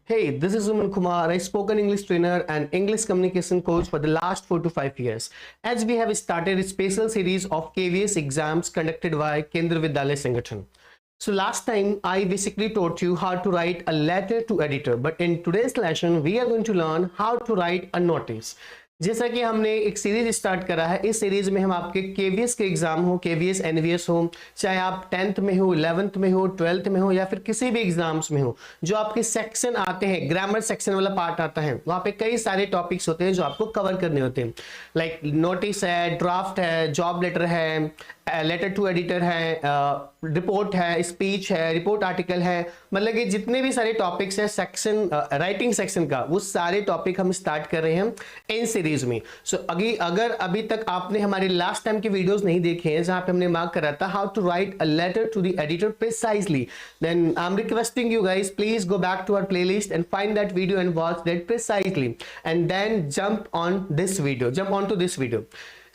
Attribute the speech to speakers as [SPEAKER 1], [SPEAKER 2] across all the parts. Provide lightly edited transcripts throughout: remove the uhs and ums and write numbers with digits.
[SPEAKER 1] Hey, this is Uman Kumar, a spoken English trainer and English communication coach for the last 4 to 5 years. As we have started a special series of KVS exams conducted by Kendra Vidyalaya Sangathan. So last time I basically taught you how to write a letter to editor, but in today's lesson we are going to learn how to write a notice. जैसा कि हमने एक series start करा है, इस series में हम आपके केवीएस के एग्जाम हो, केवीएस एनवीएस हो, चाहे आप 10th में हो, 11th में हो, 12th में हो या फिर किसी भी एग्जाम्स में हो, जो आपके सेक्शन आते हैं, ग्रामर सेक्शन वाला पार्ट आता है, वहां पे कई सारे टॉपिक्स होते हैं जो आपको कवर करने होते हैं। लाइक नोटिस है, ड्राफ्ट है, जॉब लेटर है, लेटर टू एडिटर है, रिपोर्ट है, स्पीच है, रिपोर्ट आर्टिकल है, मतलब कि जितने भी सारे टॉपिक्स हैं सेक्शन राइटिंग सेक्शन का, वो सारे टॉपिक हम स्टार्ट कर रहे हैं इन सीरीज में। सो अगर अभी तक आपने हमारे लास्ट टाइम के वीडियोस नहीं देखे हैं जहां पे हमने मार्क करा था how to write a letter to the editor precisely, then I am requesting you guys, please go back to our playlist and find that video and watch that precisely and then jump on to this video.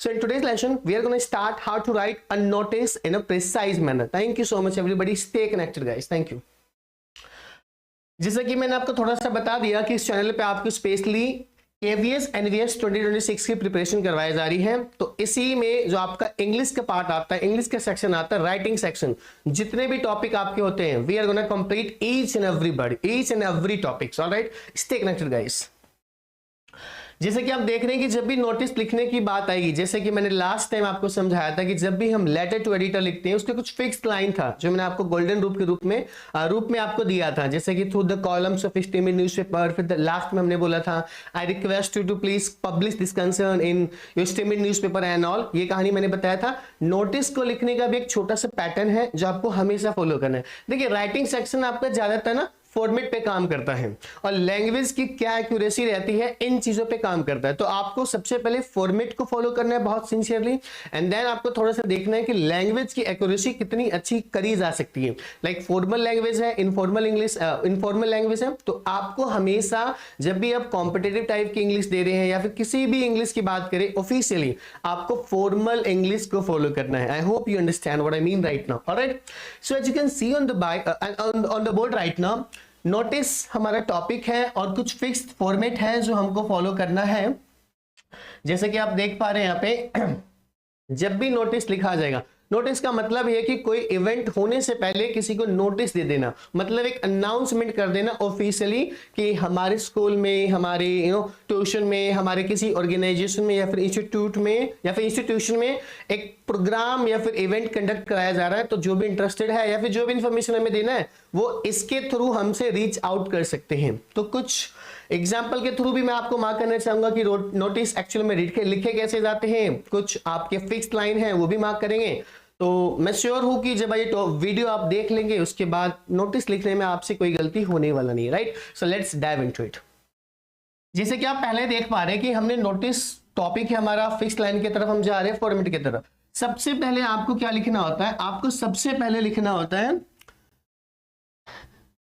[SPEAKER 1] So in today's lesson, we are going to start how to write a notice in a precise manner. Thank you so much everybody. Stay connected guys. Thank you. जैसा कि मैंने आपको थोड़ा सा बता दिया कि इस चैनल पे आपको स्पेशली केवीएस एनवीएस 2026 की प्रिपरेशन करवाई जा रही है। तो इसी में जो आपका इंग्लिश का पार्ट आता है, इंग्लिश का सेक्शन आता है, राइटिंग सेक्शन, जितने भी टॉपिक आपके होते हैं, we are gonna complete each and every topics. Alright, stay connected guys. जैसे कि आप देख रहे हैं कि जब भी नोटिस लिखने की बात आएगी, जैसे कि मैंने लास्ट टाइम आपको समझाया था कि जब भी हम लेटर टू एडिटर लिखते हैं उसके कुछ फिक्स लाइन था जो मैंने आपको गोल्डन रूप के रूप में आपको दिया था, जैसे कि through the columns of esteemed newspaper. फिर लास्ट में हमने बोला था I request you to please publish this concern in your esteemed newspaper and all. ये कहानी मैंने बताया था। नोटिस को लिखने का भी एक छोटा सा पैटर्न है जो आपको हमेशा फॉलो करना है। देखिए, राइटिंग सेक्शन आपका ज्यादातर ना फॉर्मेट पे काम करता है और लैंग्वेज की क्या एक्यूरेसी रहती है, इन चीजों पे काम करता है। तो आपको सबसे पहले फॉर्मेट को फॉलो करना है बहुत सिंसियरली, एंड देन आपको थोड़ा सा देखना है कि लैंग्वेज की एक्यूरेसी कितनी अच्छी करी जा सकती है। लाइक फॉर्मल लैंग्वेज है, इनफॉर्मल लैंग्वेज है, तो आपको हमेशा जब भी आप कॉम्पिटिटिव टाइप की इंग्लिश दे रहे हैं या फिर किसी भी इंग्लिश की बात करें ऑफिशियली, आपको फॉर्मल इंग्लिश को फॉलो करना है। I hope you understand what I mean right now. Alright, so as you can see on the board right now, notice हमारा टॉपिक है और कुछ फिक्स्ड फॉर्मेट है जो हमको फॉलो करना है। जैसे कि आप देख पा रहे हैं यहाँ पे, जब भी नोटिस लिखा जाएगा, नोटिस का मतलब है कि कोई इवेंट होने से पहले किसी को नोटिस दे देना, मतलब एक अनाउंसमेंट कर देना ऑफिशियली कि हमारे स्कूल में, हमारे ट्यूशन में, हमारे किसी ऑर्गेनाइजेशन में या फिर इंस्टीट्यूट में या फिर इंस्टीट्यूशन में एक प्रोग्राम या फिर इवेंट कंडक्ट कराया जा रहा है। तो जो भी इंटरेस्टेड है या फिर जो भी इंफॉर्मेशन हमें देना है वो इसके थ्रू हमसे रीच आउट कर सकते हैं। तो कुछ एग्जाम्पल के थ्रू भी मैं आपको मार्क करना चाहूंगा कि नोटिस एक्चुअल में लिखे कैसे जाते हैं। कुछ आपके फिक्स्ड लाइन है वो भी मार्क करेंगे। तो मैं श्योर हूं कि जब ये वीडियो आप देख लेंगे उसके बाद नोटिस लिखने में आपसे कोई गलती होने वाला नहीं है। Right, so let's dive into it. जैसे कि आप पहले देख पा रहे हैं कि हमने नोटिस टॉपिक है हमारा, फिक्स्ड लाइन की तरफ हम जा रहे हैं, फॉर्मेट की तरफ। सबसे पहले आपको क्या लिखना होता है? आपको सबसे पहले लिखना होता है,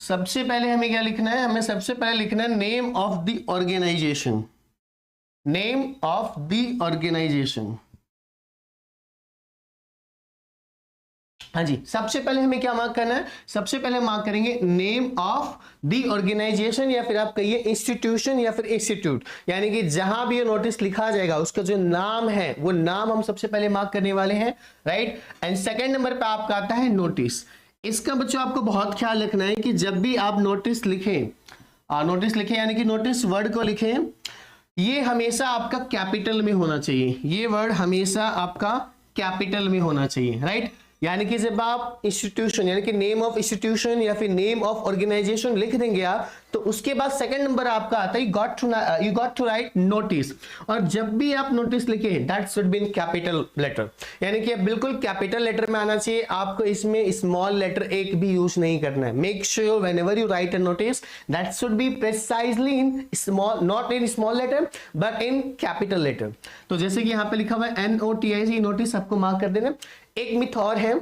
[SPEAKER 1] सबसे पहले हमें क्या लिखना है? हमें सबसे पहले लिखना है name of the organization. Name of the organization, हाँ जी, सबसे पहले हमें क्या मार्क करना है? सबसे पहले मार्क करेंगे नेम ऑफ द ऑर्गेनाइजेशन या फिर आप कहिए इंस्टीट्यूशन या फिर इंस्टीट्यूट, यानी कि जहां भी ये नोटिस लिखा जाएगा उसका जो नाम है वो नाम हम सबसे पहले मार्क करने वाले हैं। राइट, एंड सेकेंड नंबर पे आपका आता है नोटिस। इसका बच्चों आपको बहुत ख्याल रखना है कि जब भी आप नोटिस लिखें यानी कि नोटिस वर्ड को लिखें, ये हमेशा आपका कैपिटल में होना चाहिए। ये वर्ड हमेशा आपका कैपिटल में होना चाहिए। राइट, यानी कि जब आप इंस्टीट्यूशन यानी कि नेम ऑफ इंस्टीट्यूशन या फिर नेम ऑफ ऑर्गेनाइजेशन लिख देंगे आप, तो उसके बाद सेकंड नंबर आपका आता है you got to write notice. और जब भी आप नोटिस लिखें that should be in capital letter, यानी कि बिल्कुल कैपिटल लेटर में आना चाहिए। आपको इसमें स्मॉल लेटर एक भी यूज नहीं करना है। Make sure whenever you write a notice that should be precisely in small, not in small letter but in capital letter. तो जैसे कि यहाँ पे लिखा हुआ है NOTIC, नोटिस, आपको मार्क कर देना। एक मिथ और है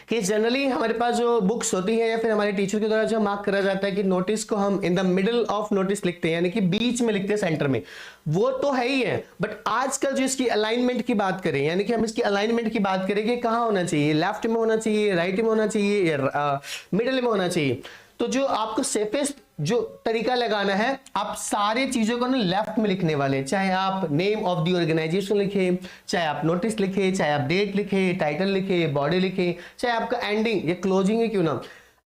[SPEAKER 1] कि जनरली हमारे पास जो बुक्स होती है या फिर हमारे टीचर के द्वारा जो मार्क करा जाता है कि नोटिस को हम in the middle of notice लिखते हैं, यानी कि बीच में लिखते हैं, सेंटर में। वो तो है ही है, बट आजकल जो इसकी अलाइनमेंट की बात करें, यानी कि हम इसकी अलाइनमेंट की बात करें कि कहाँ होना चाहिए, लेफ्ट में होना चाहिए, राइट में होना चाहिए या मिडल में होना चाहिए, तो जो आपको सेफेस्ट जो तरीका लगाना है, आप सारे चीजों को ना लेफ्ट में लिखने वाले, चाहे आप नेम ऑफ द ऑर्गेनाइजेशन लिखे, चाहे आप नोटिस लिखे, चाहे आप डेट लिखे, टाइटल लिखे, बॉडी लिखे, चाहे आपका एंडिंग या क्लोजिंग है क्यों ना,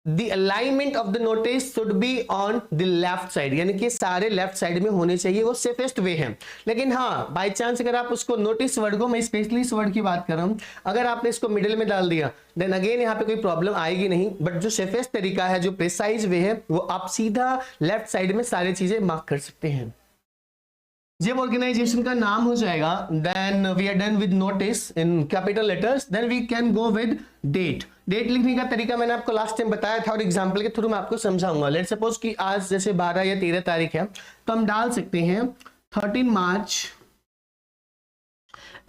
[SPEAKER 1] The alignment of the notice should be on the left side, यानी कि सारे लेफ्ट साइड में होने चाहिए, वो सेफेस्ट वे है। लेकिन हाँ बाय चांस अगर आप उसको नोटिस वर्ड को, मैं स्पेशली इस वर्ड की बात कर रहा हूं, अगर आपने इसको मिडिल में डाल दिया देन अगेन यहाँ पे कोई प्रॉब्लम आएगी नहीं। बट जो सेफेस्ट तरीका है, जो प्रिसाइज वे है, वो आप सीधा लेफ्ट साइड में सारी चीजें मार्क कर सकते हैं। जब ऑर्गेनाइजेशन का नाम हो जाएगा then we are done with notice in capital letters, then we can go with date. Date लिखने का तरीका मैंने आपको लास्ट टाइम बताया था और एग्जांपल के थ्रू मैं आपको समझाऊंगा। लेट्स सपोज कि आज जैसे 12 या 13 तारीख है, तो हम डाल सकते हैं 13 मार्च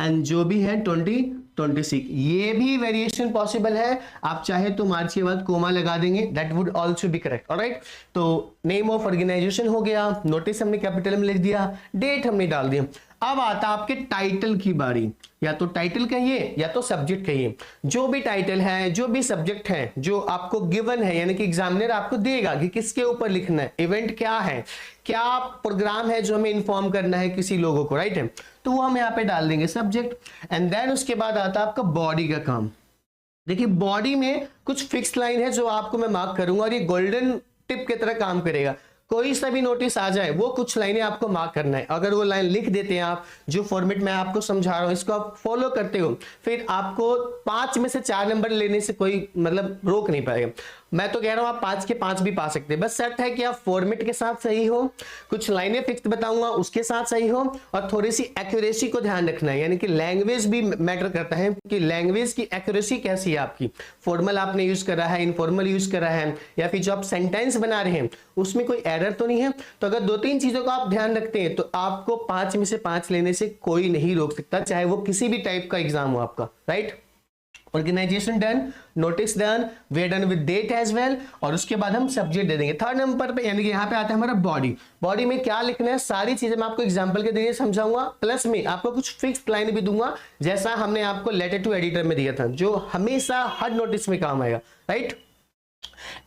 [SPEAKER 1] एंड जो भी है 2026। ये भी वेरिएशन पॉसिबल है, आप चाहे तो मार्च के बाद कोमा लगा देंगे, that would also be correct. Alright, तो नेम ऑफ ऑर्गेनाइजेशन हो गया, नोटिस हमने कैपिटल में लिख दिया, डेट हमने डाल दिया। अब आता आपके टाइटल की बारी, या तो टाइटल कहिए या तो सब्जेक्ट कहिए। जो भी टाइटल है, जो भी सब्जेक्ट है, जो आपको गिवन है, यानी कि एग्जामिनर आपको देगा कि किसके ऊपर लिखना है, इवेंट क्या है, क्या प्रोग्राम है जो हमें इन्फॉर्म करना है किसी लोगों को, राइट है, तो वो हम यहाँ पे डाल देंगे सब्जेक्ट। एंड देन उसके बाद आता है आपका बॉडी का काम। देखिए बॉडी में कुछ फिक्स लाइन है जो आपको मैं मार्क करूंगा और ये गोल्डन टिप की तरह काम करेगा। कोई सा भी नोटिस आ जाए वो कुछ लाइनें आपको मार्क करना है। अगर वो लाइन लिख देते हैं आप, जो फॉर्मेट मैं आपको समझा रहा हूं इसको आप फॉलो करते हो, फिर आपको 5 में से 4 नंबर लेने से कोई मतलब रोक नहीं पाएगा। मैं तो कह रहा हूं आप 5 के 5 भी पा सकते हैं, बस शर्त है कि आप फॉर्मेट के साथ सही हो, कुछ लाइनें फिक्स बताऊंगा उसके साथ सही हो, और थोड़ी सी एक्यूरेसी को ध्यान रखना है। यानी कि लैंग्वेज भी मैटर करता है कि लैंग्वेज की एक्यूरेसी कैसी है आपकी, फॉर्मल आपने यूज करा है, इनफॉर्मल यूज करा है, या फिर जो आप सेंटेंस बना रहे हैं उसमें कोई एरर तो नहीं है। तो अगर 2-3 चीजों को आप ध्यान रखते हैं तो आपको 5 में से 5 लेने से कोई नहीं रोक सकता, चाहे वो किसी भी टाइप का एग्जाम हो आपका, right. Organization done, notice done, we are done with date as well, और उसके बाद हम सब्जेक्ट दे देंगे 3rd नंबर पे, यानी कि यहाँ पे आता है हमारा बॉडी। बॉडी में क्या लिखना है सारी चीजें मैं आपको एग्जांपल के जरिए समझाऊंगा, प्लस में आपको कुछ फिक्स लाइन भी दूंगा जैसा हमने आपको लेटर टू एडिटर में दिया था, जो हमेशा हर नोटिस में काम आएगा, right.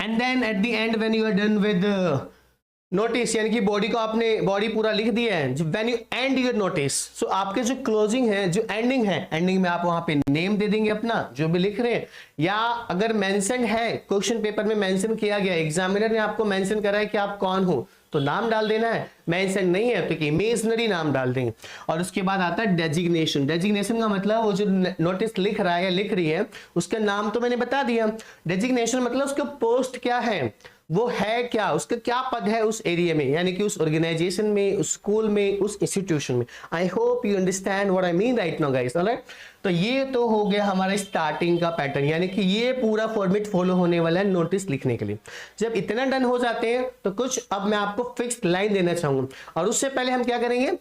[SPEAKER 1] And then at the end when you are done with notice, यानी कि बॉडी को आपने बॉडी पूरा लिख दिया है, when you end your notice, so आपके जो क्लोजिंग है, जो एंडिंग है, एंडिंग में आप वहां पे नेम दे देंगे अपना जो भी लिख रहे हैं, या अगर मेंशन है क्वेश्चन पेपर में मेंशन किया गया, एग्जामिनर ने आपको मेंशन करा है कि आप कौन हो, तो नाम डाल देना है। मेंशन नहीं है तो इमेजिनरी नाम डाल देंगे। और उसके बाद आता है डेजिग्नेशन। डेजिग्नेशन का मतलब वो जो नोटिस लिख रहा है या लिख रही है उसका नाम तो मैंने बता दिया। डेजिग्नेशन मतलब उसका पोस्ट क्या है, वो है क्या, उसका क्या पद है उस एरिया में, यानी कि उस ऑर्गेनाइजेशन में, उस स्कूल में, उस इंस्टीट्यूशन में। आई hope you understand what I mean right now guys, alright. तो ये तो हो गया हमारा स्टार्टिंग का पैटर्न, यानी कि ये पूरा फॉर्मेट फॉलो होने वाला है नोटिस लिखने के लिए। जब इतना डन हो जाते हैं तो कुछ अब मैं आपको फिक्स लाइन देना चाहूंगा, और उससे पहले हम क्या करेंगे,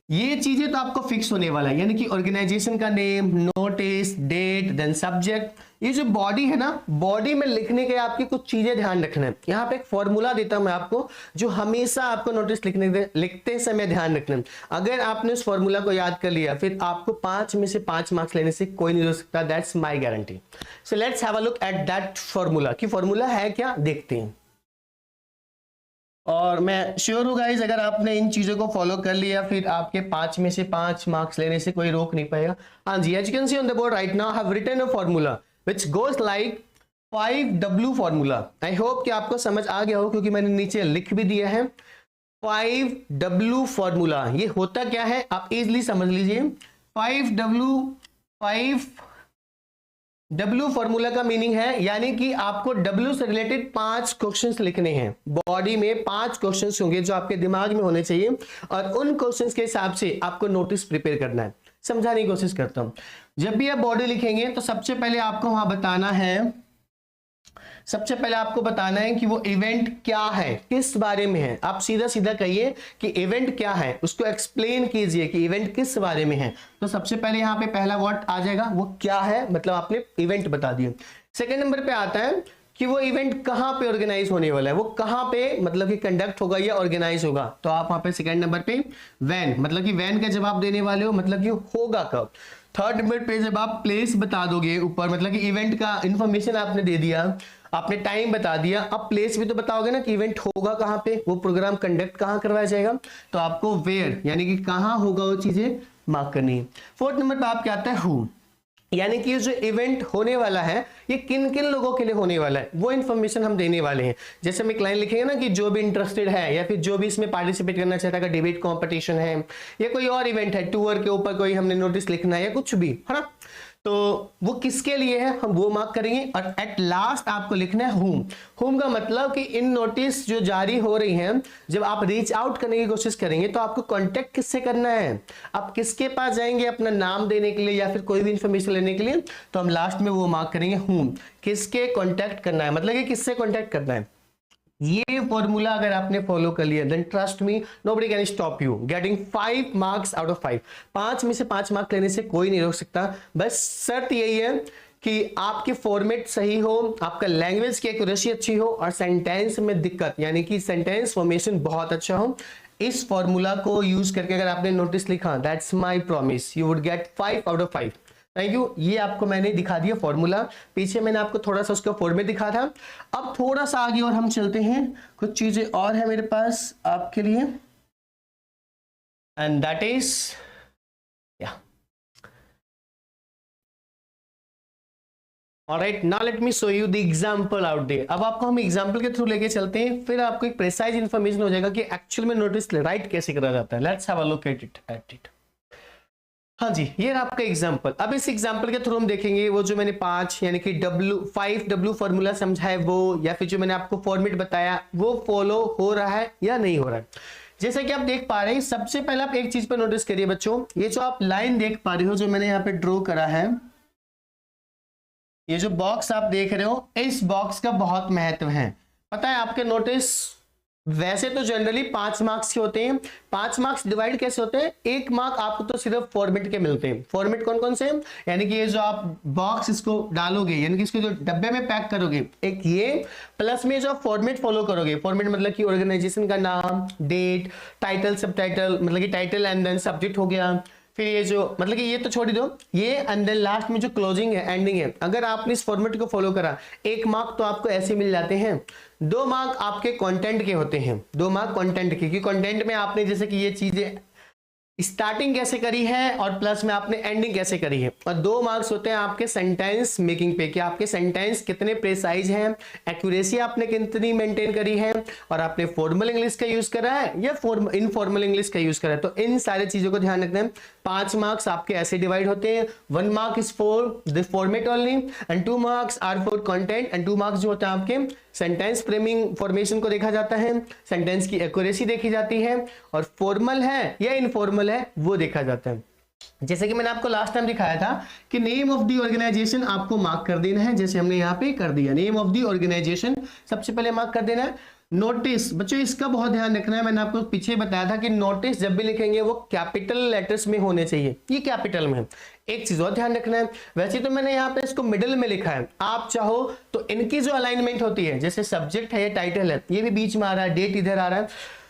[SPEAKER 1] ये चीजें तो आपको फिक्स होने वाला है, यानी कि ऑर्गेनाइजेशन का name, notice, date, then subject. ये जो बॉडी है ना, बॉडी में लिखने के आपकी कुछ चीजें ध्यान रखना है। यहाँ पे एक फॉर्मूला देता हूं मैं आपको, जो हमेशा आपको नोटिस लिखते समय ध्यान रखना है। अगर आपने उस फॉर्मूला को याद कर लिया फिर आपको 5 में से 5 मार्क्स लेने से कोई नहीं रोक सकता, that's my guarantee. So let's have a look at that formula, कि फॉर्मूला है क्या, देखते हैं। और मैं श्योर हूँ गाइज अगर आपने इन चीजों को फॉलो कर लिया फिर आपके 5 में से 5 मार्क्स लेने से कोई रोक नहीं पाएगा। हाँ जी, as you can see on the board right now I have written a formula which goes like 5W formula. I hope कि आपको समझ आ गया हो क्योंकि मैंने नीचे लिख भी दिया है 5W फॉर्मूला। ये होता क्या है आप इजिली समझ लीजिए। 5W फॉर्मूला का मीनिंग है, यानी कि आपको W से रिलेटेड 5 क्वेश्चंस लिखने हैं। बॉडी में 5 क्वेश्चंस होंगे जो आपके दिमाग में होने चाहिए, और उन क्वेश्चंस के हिसाब से आपको नोटिस प्रिपेयर करना है। समझाने की कोशिश करता हूं। जब भी आप बॉडी लिखेंगे तो सबसे पहले आपको वहां बताना है, सबसे पहले आपको बताना है कि वो इवेंट क्या है, किस बारे में है। आप सीधा सीधा कहिए कि इवेंट क्या है, उसको एक्सप्लेन कीजिए कि इवेंट किस बारे में है। तो सबसे पहले यहाँ पे पहला वर्ड आ जाएगा, वो क्या है, मतलब आपने इवेंट बता दिया। सेकेंड नंबर पे आता है कि वो इवेंट कहाँ पे ऑर्गेनाइज होने वाला है, वो कहाँ पे मतलब कि कंडक्ट होगा या ऑर्गेनाइज होगा। तो आप वहां पे सेकंड नंबर पे व्हेन, मतलब कि व्हेन का जवाब देने वाले हो, मतलब कि होगा कब। थर्ड नंबर पे जब आप प्लेस बता दोगे ऊपर, मतलब कि इवेंट का इंफॉर्मेशन आपने दे दिया, आपने टाइम बता दिया, अब प्लेस भी तो बताओगे ना कि इवेंट होगा कहाँ पे, वो प्रोग्राम कंडक्ट कहाँ करवाया जाएगा, तो आपको वेयर यानी कि कहाँ होगा वो चीजें मार्क करनी है। फोर्थ नंबर पे आपके आता है हु, यानी कि जो इवेंट होने वाला है ये किन किन लोगों के लिए होने वाला है, वो इन्फॉर्मेशन हम देने वाले हैं। जैसे हम एक लाइन लिखेंगे ना कि जो भी इंटरेस्टेड है या फिर जो भी इसमें पार्टिसिपेट करना चाहता है, डिबेट कंपटीशन है या कोई और इवेंट है, टूर के ऊपर कोई हमने नोटिस लिखना है या कुछ भी है ना, तो वो किसके लिए है हम वो मार्क करेंगे। और एट लास्ट आपको लिखना है हुम। हुम का मतलब कि इन नोटिस जो जारी हो रही हैं, जब आप रीच आउट करने की कोशिश करेंगे तो आपको कांटेक्ट किससे करना है, आप किसके पास जाएंगे अपना नाम देने के लिए या फिर कोई भी इंफॉर्मेशन लेने के लिए, तो हम लास्ट में वो मार्क करेंगे हुम, किसके कांटेक्ट करना है, मतलब कि किससे कांटेक्ट करना है। ये फॉर्मूला अगर आपने फॉलो कर लिया then trust me nobody can stop you getting 5 marks out of 5। 5 में से 5 मार्क लेने से कोई नहीं रोक सकता। बस शर्त यही है कि आपके फॉर्मेट सही हो, आपका लैंग्वेज की एक्यूरेसी अच्छी हो और सेंटेंस में दिक्कत यानी कि सेंटेंस फॉर्मेशन बहुत अच्छा हो। इस फॉर्मूला को यूज करके अगर आपने नोटिस लिखा, that's my promise, you would get 5 out of 5। Thank you. ये आपको मैंने दिखा दिया फॉर्मूला, पीछे मैंने आपको थोड़ा सा उसका फॉर्मेट दिखा था। अब थोड़ा सा आगे और हम चलते हैं, कुछ चीजें और है मेरे पास आपके लिए, and that is alright, now let me show you the example out there. अब आपको हम एग्जांपल के थ्रू लेके चलते हैं, फिर आपको एक प्रिसाइज इंफॉर्मेशन हो जाएगा कि एक्चुअल में नोटिस राइट कैसे करा जाता है। Let's have a look at it. हाँ जी, ये रहा आपका एग्जाम्पल। अब इस एग्जाम्पल के थ्रू हम देखेंगे वो जो मैंने 5 यानी कि W फॉर्मूला समझा है वो, या फिर जो मैंने आपको फॉर्मेट बताया वो फॉलो हो रहा है या नहीं हो रहा है। जैसे कि आप देख पा रहे हैं, सबसे पहले आप एक चीज पर नोटिस करिए बच्चों, ये जो आप लाइन देख पा रहे हो जो मैंने यहाँ पे ड्रॉ करा है, ये जो बॉक्स आप देख रहे हो, इस बॉक्स का बहुत महत्व है। पता है आपके नोटिस वैसे तो जनरली 5 मार्क्स के होते हैं। 5 मार्क्स डिवाइड कैसे होते हैं, 1 मार्क आपको तो सिर्फ फॉर्मेट के मिलते हैं। फॉर्मेट कौन कौन से हैं, यानी कि ये जो आप बॉक्स इसको डालोगे यानी कि इसको जो डब्बे में पैक करोगे, एक ये प्लस में जो आप फॉर्मेट फॉलो करोगे, फॉर्मेट मतलब कि ऑर्गेनाइजेशन का नाम, डेट, टाइटल, सब टाइटल, मतलब कि टाइटल एंड देन सब्जेक्ट हो गया, फिर ये जो मतलब कि ये तो छोड़ ही दो, ये एंड देन लास्ट में जो क्लोजिंग है, एंडिंग है। अगर आपने इस फॉर्मेट को फॉलो करा, 1 मार्क तो आपको ऐसे मिल जाते हैं। 2 मार्क आपके कंटेंट के होते हैं, 2 मार्क कंटेंट के, क्योंकि कंटेंट में आपने जैसे कि ये चीजें स्टार्टिंग कैसे करी है और प्लस में आपने एंडिंग कैसे करी है। और 2 मार्क्स होते हैं आपके सेंटेंस मेकिंग पे, कि आपके सेंटेंस कितने प्रेसाइज हैं, एक्यूरेसी आपने कितनी मेंटेन करी है, और आपने फॉर्मल इंग्लिश का यूज करा है या इनफॉर्मल इंग्लिश का यूज करा है। तो इन सारी चीजों को ध्यान रखना है। 5 मार्क्स आपके ऐसे डिवाइड होते हैं, 1 mark is for the format only and 2 marks are for content, and 2 marks जो होता है आपके सेंटेंस फ्रेमिंग फॉर्मेशन को देखा जाता है, सेंटेंस की एक्यूरेसी देखी जाती है, और फॉर्मल है या इनफॉर्मल है वो देखा जाता है। जैसे कि मैंने आपको लास्ट टाइम दिखाया था कि नेम ऑफ द ऑर्गेनाइजेशन आपको मार्क कर देना है, जैसे हमने यहाँ पे कर दिया। नेम ऑफ द ऑर्गेनाइजेशन सबसे पहले मार्क कर देना है। नोटिस बच्चों इसका बहुत ध्यान रखना है, मैंने आपको पीछे बताया था कि नोटिस जब भी लिखेंगे वो कैपिटल लेटर्स में होने चाहिए, ये कैपिटल में है। एक चीज और ध्यान रखना है, वैसे तो मैंने यहाँ पे इसको मिडिल में लिखा है, आप चाहो तो इनकी जो अलाइनमेंट होती है, जैसे सब्जेक्ट है या टाइटल है, ये भी बीच में आ रहा है, डेट इधर आ रहा है।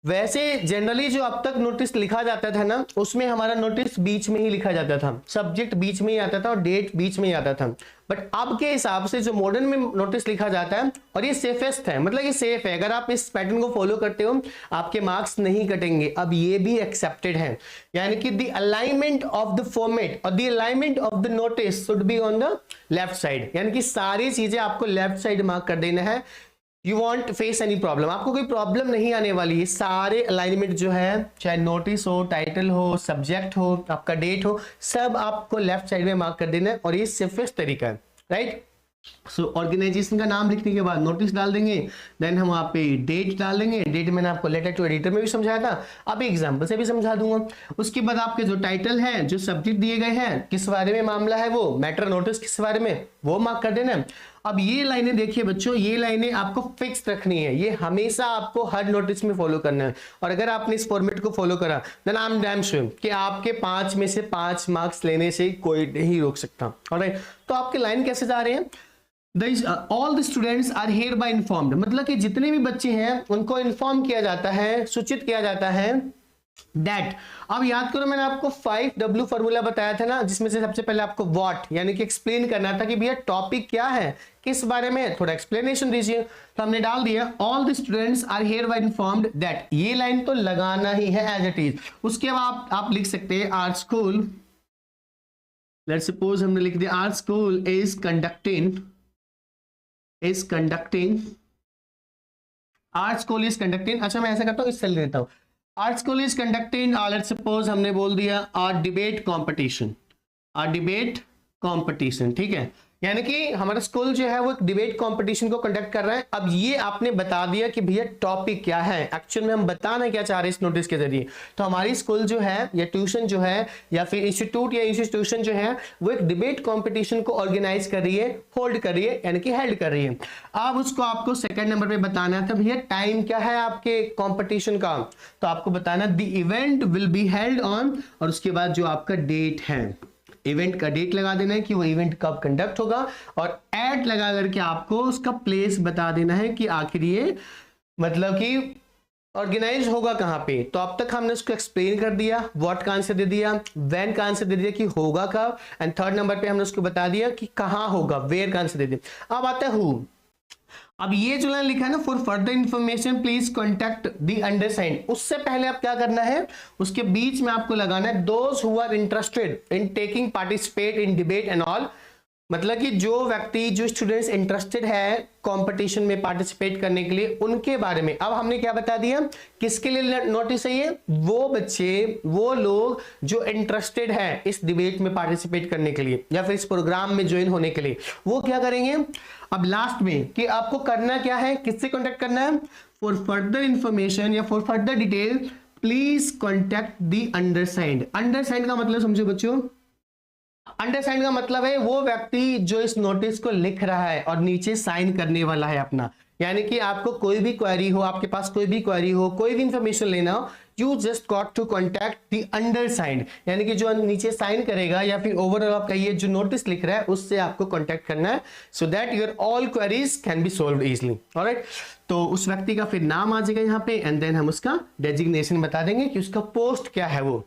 [SPEAKER 1] वैसे जनरली जो अब तक नोटिस लिखा जाता था ना, उसमें हमारा नोटिस बीच में ही लिखा जाता था, सब्जेक्ट बीच में ही आता था और डेट बीच में ही आता था। बट अब के हिसाब से जो मॉडर्न में नोटिस लिखा जाता है, और ये सेफेस्ट है, मतलब ये सेफ है, अगर आप इस पैटर्न को फॉलो करते हो आपके मार्क्स नहीं कटेंगे। अब ये भी एक्सेप्टेड है, यानी कि the alignment of the format और the alignment of the notice should be on the left side, यानी कि सारी चीजें आपको लेफ्ट साइड मार्क कर देना है। You want face any problem, आपको कोई प्रॉब्लम नहीं आने वाली है। सारे अलाइनमेंट जो है, चाहे नोटिस हो, टाइटल हो, सब्जेक्ट हो, आपका डेट हो, सब आपको लेफ्ट साइड में मार्क कर देना है, और ये सेफेस्ट तरीका है, राइट। सो ऑर्गेनाइजेशन का नाम लिखने के बाद नोटिस डाल देंगे, देन हम वहाँ पे डेट डाल देंगे। डेट मैंने आपको लेटर टू एडिटर में भी समझाया था, अब एग्जांपल से भी समझा दूंगा। उसके बाद आपके जो टाइटल है, जो सब्जेक्ट दिए गए हैं, किस बारे में मामला है, वो मैटर नोटिस किस बारे में, वो मार्क कर देना। अब ये लाइनें देखिए बच्चों, ये लाइनें आपको फिक्स रखनी है, ये हमेशा आपको हर नोटिस में फॉलो करना है। और अगर आपने इस फॉर्मेट को फॉलो करा, then I am damn sure कि आपके 5 में से 5 मार्क्स लेने से कोई नहीं रोक सकता। ऑलराइट, तो आपके लाइन कैसे जा रहे हैं, all the students are hereby informed, मतलब कि जितने भी बच्चे हैं उनको इन्फॉर्म किया जाता है, सूचित किया जाता है दैट। अब याद करो मैंने आपको 5W फॉर्मूला बताया था ना, जिसमें से सबसे पहले आपको व्हाट यानी कि एक्सप्लेन करना था कि भैया टॉपिक क्या है, किस बारे में, थोड़ा एक्सप्लेनेशन दीजिए। तो हमने डाल दिया all the students are hereby informed that, ये लाइन तो लगाना ही है एज इट इज। उसके बाद आप लिख सकते हैं आवर स्कूल, लेट्स सपोज हमने लिख दिया our school is conducting our school is conducting. अच्छा मैं ऐसा करता हूँ, इससे लेता हूँ our school is conducting, let's suppose हमने बोल दिया आवर डिबेट कॉम्पिटिशन, ठीक है, यानी कि हमारा स्कूल जो है वो एक डिबेट कंपटीशन को कंडक्ट कर रहा है। अब ये आपने बता दिया कि भैया टॉपिक क्या है, एक्चुअल में हम बताना क्या चाह रहे हैं इस नोटिस के जरिए। तो हमारी स्कूल जो है या ट्यूशन जो है या फिर इंस्टीट्यूट या इंस्टीट्यूशन जो है वो एक डिबेट कंपटीशन को ऑर्गेनाइज कर रही है, होल्ड कर रही है, यानी कि हेल्ड कर रही है। अब उसको आपको सेकंड नंबर पे बताना था भैया टाइम क्या है आपके कंपटीशन का, तो आपको बताना the event will be held on, और उसके बाद जो आपका डेट है, इवेंट का डेट लगा देना है कि वो इवेंट कब कंडक्ट होगा, और एट लगा करके आपको उसका प्लेस बता देना है कि आखिर ये मतलब कि ऑर्गेनाइज होगा कहां पे। तो अब तक हमने उसको एक्सप्लेन कर दिया, व्हाट का आंसर दे दिया, व्हेन का आंसर दे दिया कि होगा कब, एंड थर्ड नंबर पे हमने उसको बता दिया कि कहां होगा, वेयर का आंसर दे दिया। अब आता है हु। अब ये जो लाइन लिखा है ना, for further information please contact the undersigned, उससे पहले आप क्या करना है, उसके बीच में आपको लगाना है those who are interested in taking participate in debate and all, मतलब कि जो व्यक्ति जो स्टूडेंट्स इंटरेस्टेड है कंपटीशन में पार्टिसिपेट करने के लिए उनके बारे में। अब हमने क्या बता दिया, किसके लिए नोटिस है ये, वो बच्चे वो लोग जो इंटरेस्टेड है इस डिबेट में पार्टिसिपेट करने के लिए या फिर इस प्रोग्राम में ज्वाइन होने के लिए, वो क्या करेंगे। अब लास्ट में कि आपको करना क्या है, किससे कॉन्टेक्ट करना है, फॉर फर्दर इंफॉर्मेशन या for further detail please contact the undersigned. Undersigned का मतलब समझो बच्चों, अंडरसाइंड का मतलब है वो व्यक्ति जो इस नोटिस को लिख रहा है और नीचे साइन करने वाला है अपना, यानी कि आपको कोई भी क्वेरी हो, आपके पास कोई भी क्वेरी हो, कोई भी इंफॉर्मेशन लेना हो, you just got to contact the undersigned, यानी कि जो नीचे साइन करेगा या फिर ओवरऑल आपका ये जो नोटिस लिख रहा है उससे आपको कॉन्टैक्ट करना है, so that your all queries can be solve easily. Alright, तो उस व्यक्ति का फिर नाम आ जाएगा यहाँ पे, एंड देन हम उसका डेजिग्नेशन बता देंगे कि उसका पोस्ट क्या है, वो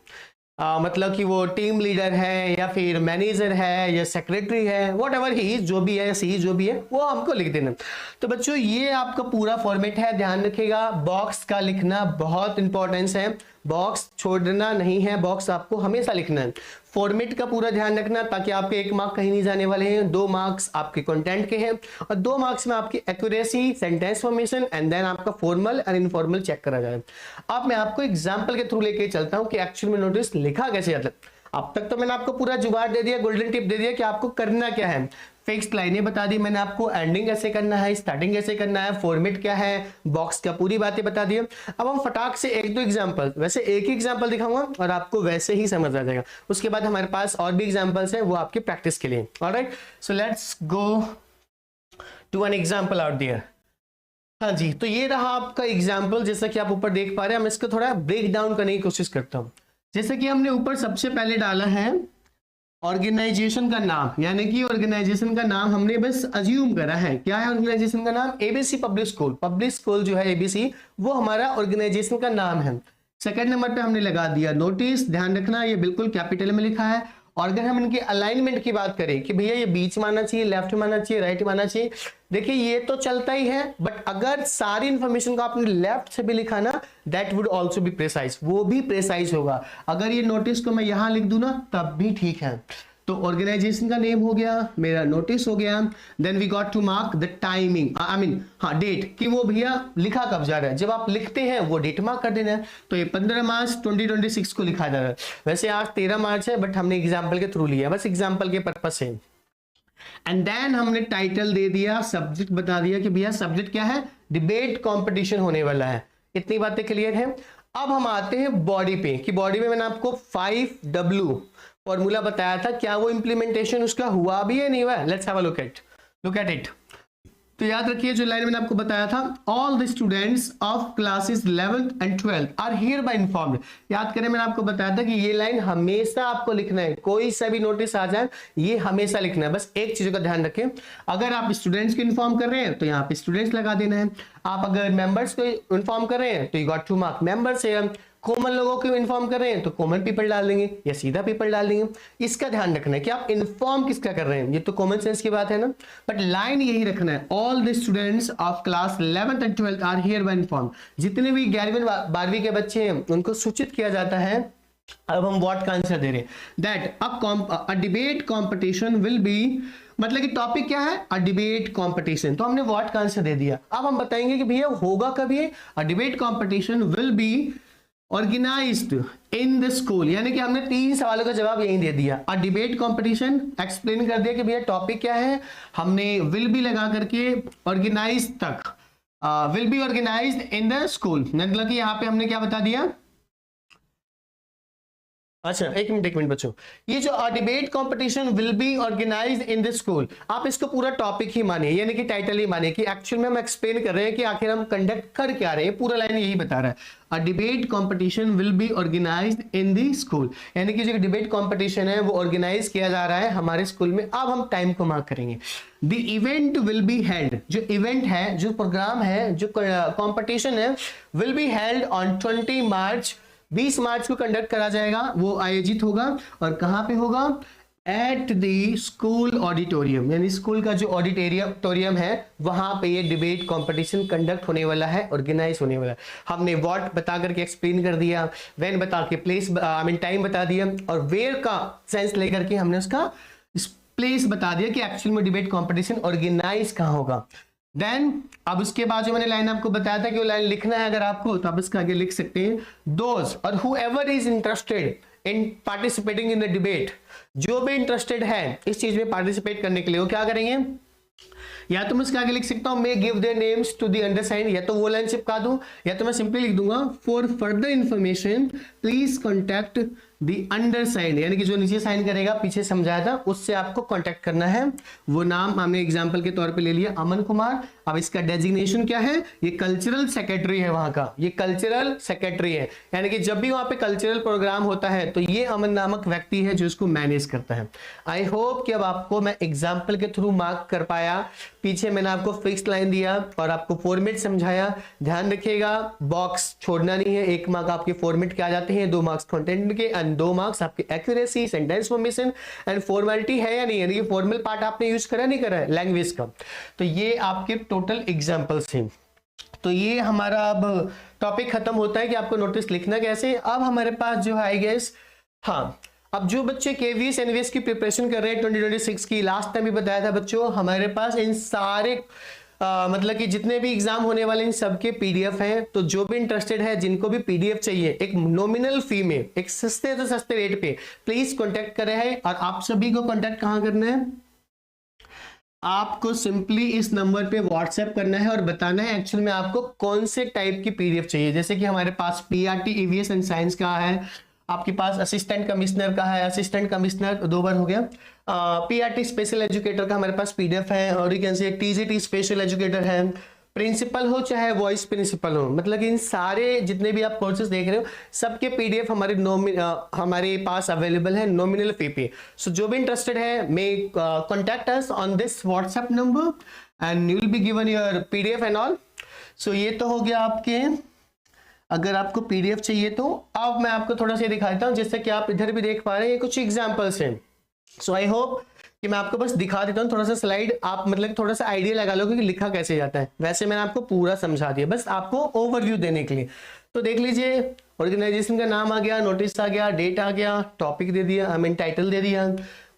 [SPEAKER 1] मतलब कि वो टीम लीडर है या फिर मैनेजर है या सेक्रेटरी है, वॉट एवर ही जो भी है, सी जो भी है, वो हमको लिख देना। तो बच्चों ये आपका पूरा फॉर्मेट है, ध्यान रखिएगा। बॉक्स का लिखना बहुत इंपॉर्टेंस है, बॉक्स छोड़ना नहीं है, बॉक्स आपको हमेशा लिखना है। फॉर्मेट का पूरा ध्यान रखना ताकि आपके 1 मार्क कहीं नहीं जाने वाले हैं, 2 मार्क्स आपके कंटेंट के हैं और 2 मार्क्स में आपकी accuracy, sentence formation and then आपका फॉर्मल और इनफॉर्मल चेक करा जाए। अब मैं आपको एग्जांपल के थ्रू लेके चलता हूं कि एक्चुअल में नोटिस लिखा कैसे जाता है। अब तक तो मैंने आपको पूरा जुगाड़ दे दिया, गोल्डन टिप दे दिया कि आपको करना क्या है, फिक्स्ड लाइनें बता दी मैंने आपको, एंडिंग कैसे करना है, स्टार्टिंग कैसे करना है, फॉर्मेट क्या है, बॉक्स का पूरी बातें बता दी। अब हम फटाक से 1-2 एग्जांपल, वैसे एक ही एग्जांपल दिखाऊंगा और आपको वैसे ही समझ आ जाएगा, उसके बाद हमारे पास और भी एग्जांपल्स हैं वो आपकी प्रैक्टिस के लिए। Alright, so let's go to an example out there. हाँ जी, तो ये रहा आपका एग्जाम्पल, जैसा कि आप ऊपर देख पा रहे हैं। हम इसको थोड़ा ब्रेक डाउन करने की कोशिश करता हूँ। जैसे कि हमने ऊपर सबसे पहले डाला है ऑर्गेनाइजेशन का नाम, यानी कि ऑर्गेनाइजेशन का नाम हमने बस अज्यूम करा है। क्या है ऑर्गेनाइजेशन का नाम, ABC public school. Public school जो है एबीसी, वो हमारा ऑर्गेनाइजेशन का नाम है। सेकंड नंबर पे हमने लगा दिया नोटिस, ध्यान रखना ये बिल्कुल कैपिटल में लिखा है। और अगर हम इनके अलाइनमेंट की बात करें कि भैया ये बीच में आना चाहिए, लेफ्ट में आना चाहिए, राइट में आना चाहिए, देखिए ये तो चलता ही है, बट अगर सारी इंफॉर्मेशन को आपने लेफ्ट से भी लिखा ना, that would also be precise, वो भी प्रेसाइज होगा। अगर ये नोटिस को मैं यहां लिख दूं ना तब भी ठीक है। तो ऑर्गेनाइजेशन का नेम हो गया, मेरा नोटिस हो गया, then we got to mark the timing, I mean हाँ डेट, कि वो भैया लिखा कब जा रहा है। जब आप लिखते हैं वो डेट मार्क कर देना है। तो ये 15 मार्च 2026 को लिखा जा रहा है। वैसे आज 13 मार्च है, बट हमने एग्जाम्पल के थ्रू लिया, बस एग्जाम्पल के पर्पज से। एंड देन हमने टाइटल दे दिया, सब्जेक्ट बता दिया कि भैया सब्जेक्ट क्या है, डिबेट कंपटीशन होने वाला है। इतनी बातें क्लियर है। अब हम आते हैं बॉडी पे, कि बॉडी में मैंने आपको 5W फॉर्मूला बताया था, क्या वो इंप्लीमेंटेशन उसका हुआ भी है नहीं हुआ। Let's have a look at it. तो याद रखिए जो लाइन मैंने आपको बताया था, all the students of classes 11th and 12th are hereby informed. याद करें मैंने आपको बताया था कि ये लाइन हमेशा आपको लिखना है, कोई सा भी नोटिस आ जाए ये हमेशा लिखना है। बस एक चीज का ध्यान रखें, अगर आप स्टूडेंट्स को इन्फॉर्म कर रहे हैं तो यहाँ पे स्टूडेंट्स लगा देना है। आप अगर मेंबर्स को इन्फॉर्म कर रहे हैं तो you got to mark members है। कॉमन लोगों को इन्फॉर्म कर रहे हैं तो कॉमन पीपल डाल देंगे या सीधा पीपल डाल देंगे। इसका ध्यान रखना है कि आप इन्फॉर्म किसका कर रहे हैं, ये तो कॉमन सेंस की बात है ना, बट लाइन यही रखना है, all the students of class 11th and 12th are hereby inform. जितने भी 11वीं 12वीं के बच्चे हैं उनको सूचित किया जाता है। अब हम व्हाट का आंसर दे रहे हैं, that a debate competition will be, मतलब कि टॉपिक क्या है, अ डिबेट कंपटीशन, तो हमने व्हाट का आंसर दे दिया। अब हम बताएंगे कि भैया होगा कब ये, a debate competition will be organised in the school, यानी कि हमने 3 सवालों का जवाब यही दे दिया। अ डिबेट कंपटीशन एक्सप्लेन कर दिया कि भैया टॉपिक क्या है, हमने विल बी लगा करके ऑर्गेनाइज तक, will be organised in the school, मतलब कि यहाँ पे हमने क्या बता दिया। अच्छा एक मिनट बच्चों, ये जो debate competition will be organised in the school, आप इसको पूरा टॉपिक ही मानिए, यानी कि टाइटल ही मानिए कि एक्चुअल में हम एक्सप्लेन कर रहे हैं कि आखिर हम कंडक्ट कर क्या रहे हैं, पूरा लाइन यही बता रहा है। A debate competition will be organised in the school, यानी कि जो डिबेट कंपटीशन है वो ऑर्गेनाइज किया जा रहा है हमारे स्कूल में। अब हम टाइम को मार्क करेंगे। The event will be held, जो इवेंट है, जो प्रोग्राम है, जो कॉम्पिटिशन है, विल बी हेल्ड ऑन 20 मार्च, 20 मार्च को कंडक्ट करा जाएगा, वो आयोजित होगा। और कहां पे होगा, एट द स्कूल ऑडिटोरियम, यानी स्कूल का जो ऑडिटोरियम है वहां पे ये डिबेट कंपटीशन कंडक्ट होने वाला है, ऑर्गेनाइज होने वाला है। हमने व्हाट बता करके एक्सप्लेन कर दिया, व्हेन बता के प्लेस आई मीन टाइम बता दिया, और वेयर का सेंस लेकर के हमने उसका प्लेस बता दिया कि एक्चुअल में डिबेट कंपटीशन ऑर्गेनाइज कहां होगा। देन अब उसके बाद जो मैंने लाइन आपको बताया था कि वो लाइन लिखना है अगर आपको, तो आप इसका आगे लिख सकते हैं, दोज और whoever is interested in participating in the debate, जो भी इंटरेस्टेड है इस चीज में पार्टिसिपेट करने के लिए वो क्या करेंगे, या तो मैं इसके आगे लिख सकता हूं, may give their names to the undersigned, या तो वो लाइन चिपका दूं, या तो मैं सिंपली लिख दूंगा, for further information please contact the undersigned, यानी कि जो नीचे साइन करेगा, पीछे समझाया था उससे आपको कांटेक्ट करना है। वो नाम हमने एग्जांपल के तौर पे ले लिया, अमन कुमार। अब इसका डेजिग्नेशन क्या है, ये कल्चरल सेक्रेटरी है वहां का, ये कल्चरल सेक्रेटरी है, यानी कि जब भी वहां पे कल्चरल प्रोग्राम होता है तो ये अमन नामक व्यक्ति है जो इसको मैनेज करता है। आई होप कि अब आपको मैं एग्जाम्पल के थ्रू मार्क कर पाया। पीछे मैंने आपको फिक्स्ड लाइन दिया और आपको फॉर्मेट समझाया। ध्यान रखिएगा, बॉक्स छोड़ना नहीं है। 1 मार्क आपके फॉर्मेट के आ जाते हैं, 2 मार्क्स कंटेंट के, एंड 2 मार्क्स आपकी accuracy, sentence formation and formality है या नहीं, यानी कि फॉर्मल पार्ट आपने यूज करा नहीं करा है लैंग्वेज का। तो ये आपके टोटल एग्जांपल्स हैं। तो ये हमारा अब टॉपिक खत्म होता है कि आपको नोटिस लिखना कैसे। अब हमारे पास जो है आई गेस, हाँ, अब जो बच्चे केवीएस एनवीएस की प्रिपरेशन कर रहे हैं 2026 की, लास्ट टाइम भी बताया था बच्चों, हमारे पास इन सारे मतलब कि जितने भी एग्जाम होने वाले इन सबके पीडीएफ हैं। तो जो भी इंटरेस्टेड है, जिनको भी पीडीएफ चाहिए एक नॉमिनल फी में, एक सस्ते से सस्ते रेट पे, प्लीज कांटेक्ट करें हैं। और आप सभी को कांटेक्ट कहां करना है, आपको सिंपली इस नंबर पे व्हाट्सएप करना है और बताना है एक्चुअल में आपको कौन से टाइप की पीडीएफ चाहिए। जैसे कि हमारे पास पीआरटी ईवीएस एंड साइंस का है, आपके पास असिस्टेंट कमिश्नर का है, असिस्टेंट कमिश्नर 2 बार हो गया, पीआरटी स्पेशल एजुकेटर का हमारे पास पीडीएफ है, और you can say TGT special educator है, प्रिंसिपल हो चाहे वॉइस प्रिंसिपल हो, मतलब कि इन सारे जितने भी आप कोर्सेज देख रहे हो सबके पीडीएफ हमारे पास अवेलेबल है नॉमिनल फी पे। सो जो भी इंटरेस्टेड है, may contact us on this WhatsApp number and you will be given your PDF and all. So ये तो हो गया आपके, अगर आपको पीडीएफ चाहिए तो। अब मैं आपको थोड़ा सा दिखा देता हूँ, जैसे कि आप इधर भी देख पा रहे हैं, ये कुछ एग्जांपल्स हैं। सो आई होप कि मैं आपको बस दिखा देता हूँ थोड़ा सा स्लाइड, आप मतलब थोड़ा सा आइडिया लगा लो कि लिखा कैसे जाता है। वैसे मैंने आपको पूरा समझा दिया, बस आपको ओवरव्यू देने के लिए। तो देख लीजिए, ऑर्गेनाइजेशन का नाम आ गया, नोटिस आ गया, डेट आ गया, टॉपिक दे दिया, आई मीन टाइटल दे दिया,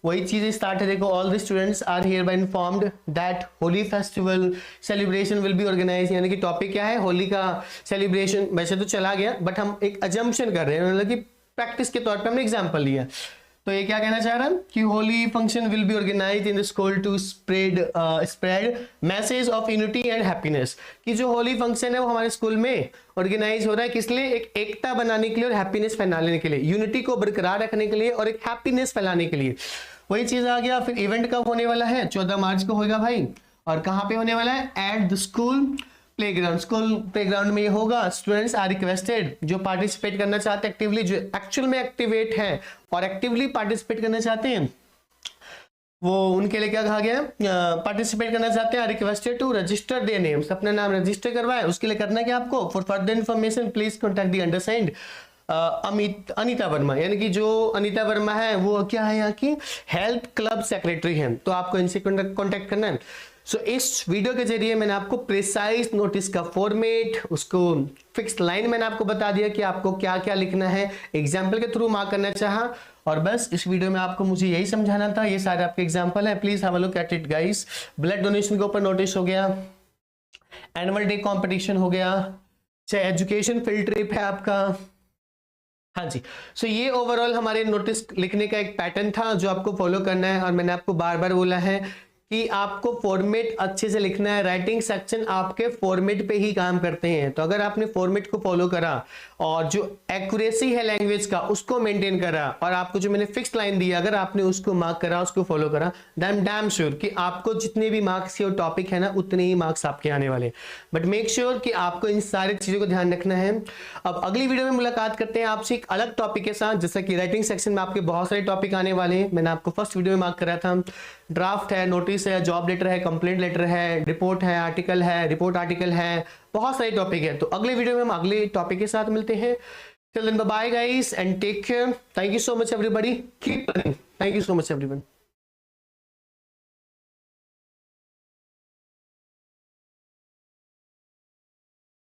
[SPEAKER 1] वही चीज स्टार्ट है। देखो, all the students are hereby informed that Holi festival celebration will be organise, यानी कि टॉपिक क्या है, होली का सेलिब्रेशन। वैसे तो चला गया, बट हम एक अजम्पशन कर रहे हैं, मतलब कि प्रैक्टिस के तौर पे हमने एग्जांपल लिया। तो ये क्या कहना चाह रहा है कि Holi function will be organised in the school to spread message of unity and happiness, कि जो होली फंक्शन है वो हमारे स्कूल में ऑर्गेनाइज हो रहा है किस लिए, एक एकता बनाने के लिए और हैप्पीनेस फैलाने के लिए, यूनिटी को बरकरार रखने के लिए और एक हैप्पीनेस फैलाने के लिए। वही चीज आ गया। फिर इवेंट कब होने वाला है, 14 मार्च को होगा भाई, और कहां पे होने वाला है, at the school playground, school playground में ये होगा। स्टूडेंट्स आर रिक्वेस्टेड, जो पार्टिसिपेट करना चाहते हैं एक्टिवली, जो एक्चुअल में एक्टिवेट है और एक्टिवली पार्टिसिपेट करना चाहते हैं, वो उनके लिए क्या कहा गया, पार्टिसिपेट करना चाहते हैं, requested to register their names, अपना नाम रजिस्टर करवाएं। उसके लिए करना क्या आपको, for further information please contact the undersigned, Anita Verma, यानी कि जो अनीता वर्मा है वो क्या है, यहाँ की हेल्थ क्लब सेक्रेटरी है, तो आपको इनसे कॉन्टेक्ट करना है। सो इस वीडियो के जरिए मैंने आपको प्रिसाइज नोटिस का फॉर्मेट, उसको फिक्स लाइन मैंने आपको बता दिया कि आपको क्या क्या लिखना है, एग्जाम्पल के थ्रू मार्क करना चाहा, और बस इस वीडियो में आपको मुझे यही समझाना था। ये सारे आपके एग्जाम्पल हैं, please have a look at it guys. Blood donation के ऊपर नोटिस हो गया, एनुअल डे कॉम्पिटिशन हो गया, चाहे एजुकेशन फील्ड ट्रिप है आपका, हाँ जी। सो ये ओवरऑल हमारे नोटिस लिखने का एक पैटर्न था जो आपको फॉलो करना है, और मैंने आपको बार बार बोला है कि आपको फॉर्मेट अच्छे से लिखना है। राइटिंग सेक्शन आपके फॉर्मेट पे ही काम करते हैं, तो अगर आपने फॉर्मेट को फॉलो करा और जो एक्यूरेसी है लैंग्वेज का उसको मेंटेन करा, और आपको जो मैंने फिक्स लाइन दिया अगर आपने उसको मार्क करा, उसको फॉलो करा, देन डैम श्योर कि आपको जितने भी मार्क्स के टॉपिक है ना उतने ही मार्क्स आपके आने वाले। बट मेक श्योर कि आपको इन सारी चीजों को ध्यान रखना है। अब अगली वीडियो में मुलाकात करते हैं आपसे एक अलग टॉपिक के साथ, जैसा कि राइटिंग सेक्शन में आपके बहुत सारे टॉपिक आने वाले हैं। मैंने आपको फर्स्ट वीडियो में मार्क करा था, ड्राफ्ट है, नोटिस है, जॉब लेटर है, कंप्लेंट लेटर है, रिपोर्ट है, आर्टिकल है, रिपोर्ट आर्टिकल है, बहुत सारे टॉपिक है। तो अगले वीडियो में हम अगले टॉपिक के साथ मिलते हैं। Till then, bye bye guys and take care. Thank you so much everybody. Keep learning. Thank you so much everyone.